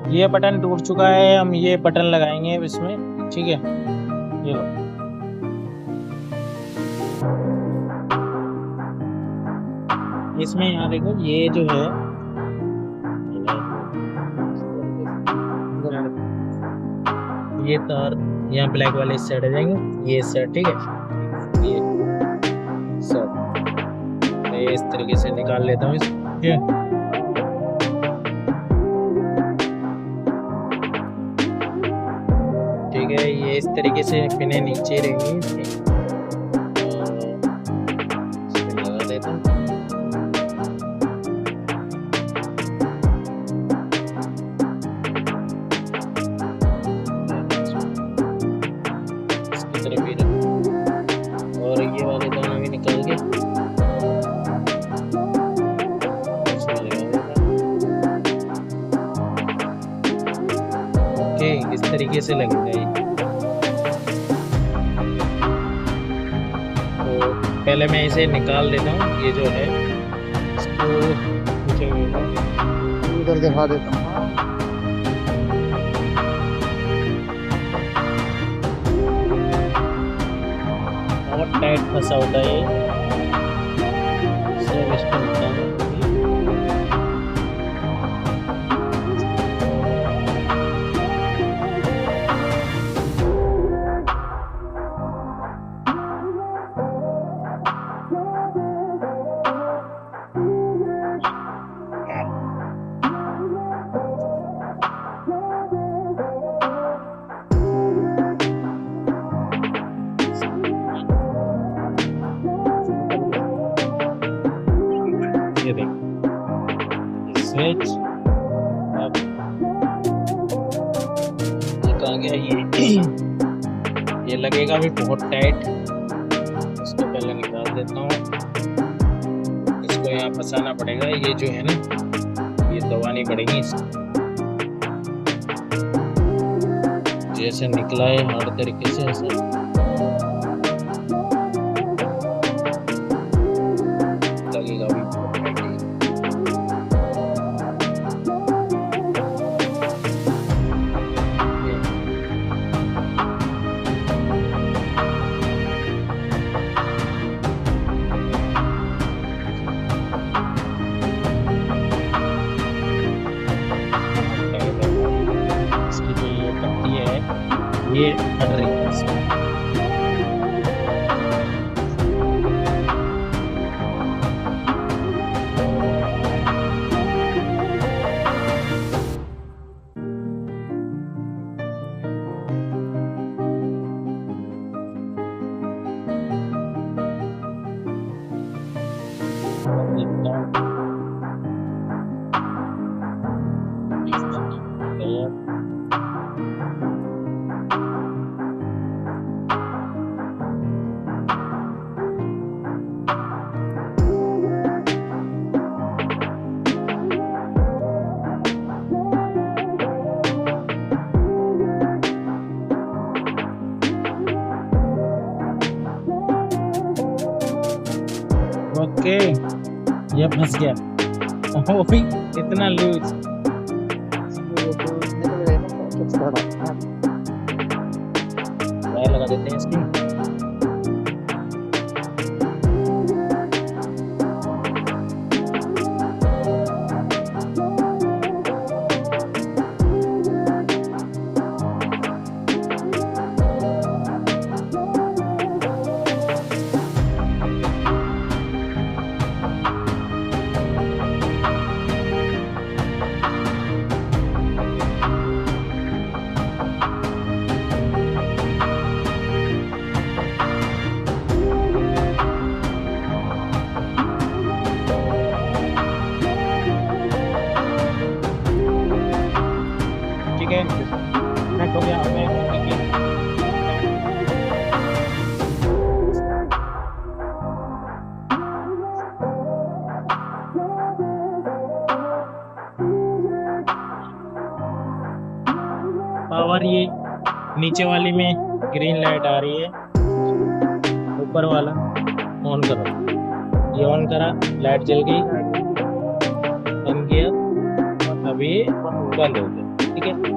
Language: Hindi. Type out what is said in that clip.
ये बटन टूट चुका है, हम ये बटन लगाएंगे अब इसमें, ठीक है। ये लो। इसमें यहाँ देखो ये जो है ये तार यहाँ ब्लैक वाले इस साइड आ जाएंगे, ये इस साइड, ठीक है। ये सब मैं इस तरीके से निकाल लेता हूँ ठीक है। ठीक है, ये इस तरीके से पिने नीचे रहेंगी, इसमें लगा देता हूँ। इसकी तरफ भी रख, और ये वाले दोनों भी निकाल के इसमें लगा देता हूँ। ओके, इस तरीके से लगेगा ये। तो पहले मैं इसे निकाल देता हूँ, ये जो है इसको उधर दिखा देता हूँ। बहुत टाइट फंसा होता है ये, सब इसको निकाल ये देख स्विच। अब ये कहाँ गया, ये लगेगा भी बहुत टाइट, इसको पहले निकाल देता हूँ। इसको यहाँ फंसाना पड़ेगा, ये जो है ना ये दबानी पड़ेगी इसको। जैसे निकला है हर तरीके से ऐसे लगेगा भी बहुत टाइट है। इसकी जो ये पत्ती है ये हट रही है इसमें। ओके, ये फंस गया। ओ भी इतना लूज। लगा देते हैं इसकी। ठीक है, कनेक्ट हो गया। पावर ये नीचे वाली में ग्रीन लाइट आ रही है, ऊपर वाला ऑन करो, ये ऑन करा, लाइट जल गई, बंद किया, अभी बंद हो गया। ठीक है।